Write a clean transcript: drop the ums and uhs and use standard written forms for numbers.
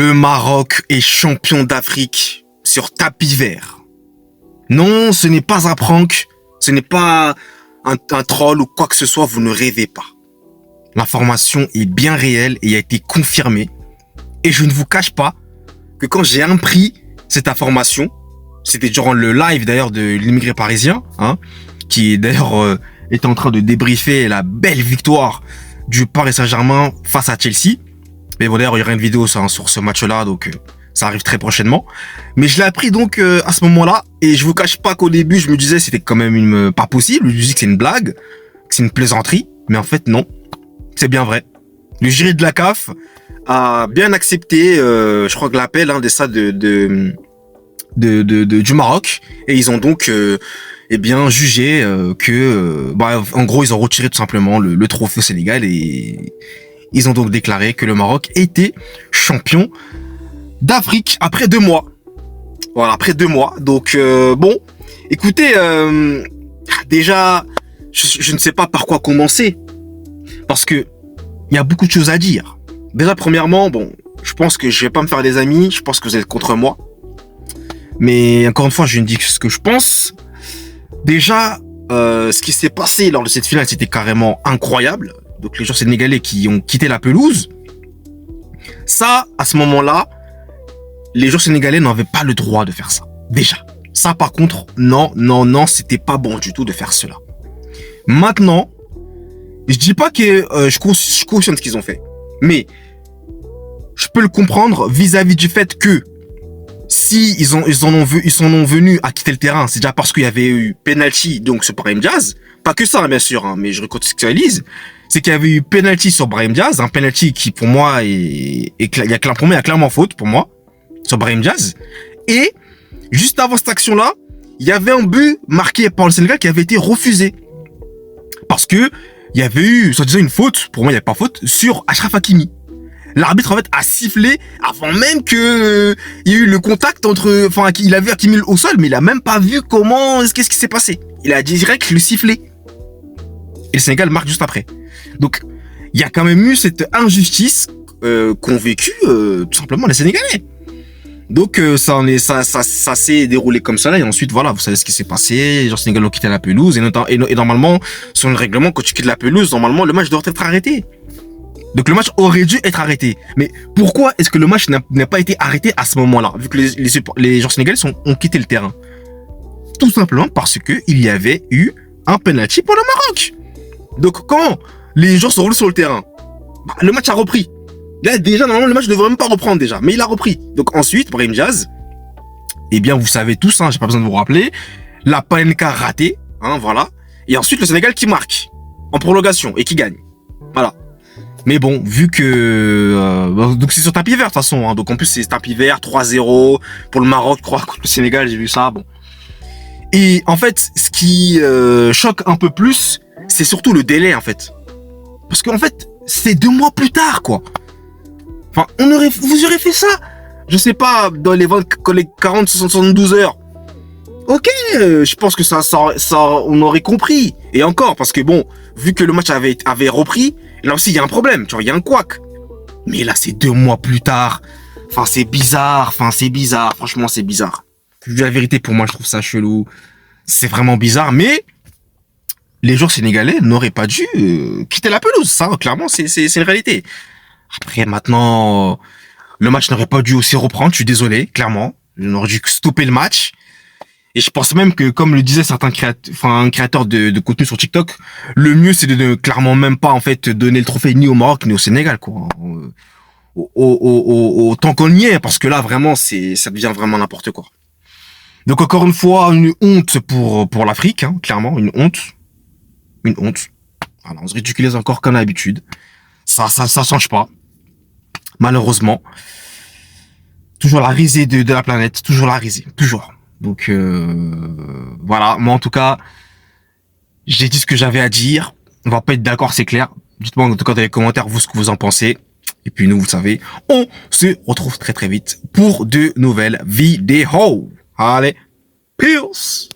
Le Maroc est champion d'Afrique sur tapis vert. Non, ce n'est pas un prank, ce n'est pas un troll ou quoi que ce soit, vous ne rêvez pas. L'information est bien réelle et a été confirmée. Et je ne vous cache pas que quand j'ai appris cette information, c'était durant le live d'ailleurs de l'immigré parisien, qui d'ailleurs était en train de débriefer la belle victoire du Paris Saint-Germain face à Chelsea. Mais bon, d'ailleurs, il y aura une vidéo sur ce match-là, donc ça arrive très prochainement. Mais je l'ai appris donc à ce moment-là, et je vous cache pas qu'au début, je me disais c'était quand même pas possible. Je me disais que c'est une blague, que c'est une plaisanterie, mais en fait non, c'est bien vrai. Le jury de la CAF a bien accepté, je crois que l'appel des stades du Maroc, et ils ont donc jugé que en gros ils ont retiré tout simplement le trophée au Sénégal, et ils ont donc déclaré que le Maroc était champion d'Afrique après 2 mois. Voilà, après 2 mois. Donc bon, écoutez, déjà, je ne sais pas par quoi commencer, parce que il y a beaucoup de choses à dire. Déjà, premièrement, bon, je pense que je vais pas me faire des amis. Je pense que vous êtes contre moi. Mais encore une fois, je ne dis que ce que je pense. Déjà, ce qui s'est passé lors de cette finale, c'était carrément incroyable. Donc les joueurs sénégalais qui ont quitté la pelouse, ça, à ce moment-là, les joueurs sénégalais n'avaient pas le droit de faire ça. Déjà. Ça, par contre, non, c'était pas bon du tout de faire cela. Maintenant, je dis pas que je cautionne ce qu'ils ont fait, mais je peux le comprendre vis-à-vis du fait que si ils en ont venus à quitter le terrain, c'est déjà parce qu'il y avait eu penalty donc sur Brahim Diaz. Pas que ça, bien sûr, mais je recontextualise. C'est qu'il y avait eu penalty sur Brahim Diaz, un penalty qui pour moi il y a clairement faute pour moi sur Brahim Diaz. Et juste avant cette action-là, il y avait un but marqué par le Sénégal qui avait été refusé parce que il y avait eu, soi-disant, une faute. Pour moi, il n'y a pas faute sur Achraf Hakimi. L'arbitre en fait a sifflé avant même que il y ait eu le contact il a vu Hakimi au sol, mais il a même pas vu qu'est-ce qui s'est passé. Il a direct le sifflé. Et le Sénégal marque juste après. Donc, il y a quand même eu cette injustice qu'ont vécu tout simplement les Sénégalais. Donc ça s'est déroulé comme ça là, et ensuite voilà, vous savez ce qui s'est passé. Les joueurs sénégalais ont quitté la pelouse, et normalement, selon le règlement, quand tu quittes la pelouse, normalement le match doit être arrêté. Donc le match aurait dû être arrêté. Mais pourquoi est-ce que le match n'a pas été arrêté à ce moment-là, vu que les joueurs sénégalais ont quitté le terrain? Tout simplement parce que il y avait eu un penalty pour le Maroc. Donc quand les joueurs sont roulés sur le terrain, le match a repris. Là, déjà, normalement, le match ne devrait même pas reprendre déjà, mais il a repris. Donc ensuite, Brahim Diaz, eh bien, vous savez tous, j'ai pas besoin de vous rappeler, la Panenka ratée, voilà. Et ensuite, le Sénégal qui marque en prolongation et qui gagne. Voilà. Mais bon, vu que donc c'est sur tapis vert de toute façon, donc en plus c'est tapis vert 3-0 pour le Maroc, je crois, contre le Sénégal, j'ai vu ça, bon. Et en fait, ce qui choque un peu plus, c'est surtout le délai en fait, parce qu'en fait, c'est 2 mois plus tard, quoi. Enfin, vous aurez fait ça, je sais pas, dans les 40, 72 heures. Ok, je pense que ça, on aurait compris. Et encore, parce que bon, vu que le match avait repris, là aussi il y a un problème, tu vois, il y a un couac. Mais là, c'est 2 mois plus tard. Enfin, c'est bizarre. Franchement, c'est bizarre. La vérité, pour moi, je trouve ça chelou. C'est vraiment bizarre, mais les joueurs sénégalais n'auraient pas dû quitter la pelouse. Ça, clairement, c'est une réalité. Après, maintenant, le match n'aurait pas dû aussi reprendre. Je suis désolé, clairement. On aurait dû stopper le match. Et je pense même que, comme le disaient certains créateurs de contenu sur TikTok, le mieux c'est de ne clairement même pas en fait donner le trophée ni au Maroc ni au Sénégal, quoi. Autant qu'on y est, parce que là vraiment ça devient vraiment n'importe quoi. Donc encore une fois, une honte pour l'Afrique, clairement une honte. Voilà, on se ridiculise encore comme d'habitude. Ça change pas. Malheureusement, toujours la risée de la planète, toujours la risée, toujours. Donc voilà, moi en tout cas, j'ai dit ce que j'avais à dire. On va pas être d'accord, c'est clair. Dites-moi en tout cas dans les commentaires vous ce que vous en pensez. Et puis nous, vous savez, on se retrouve très très vite pour de nouvelles vidéos. Allez, peace.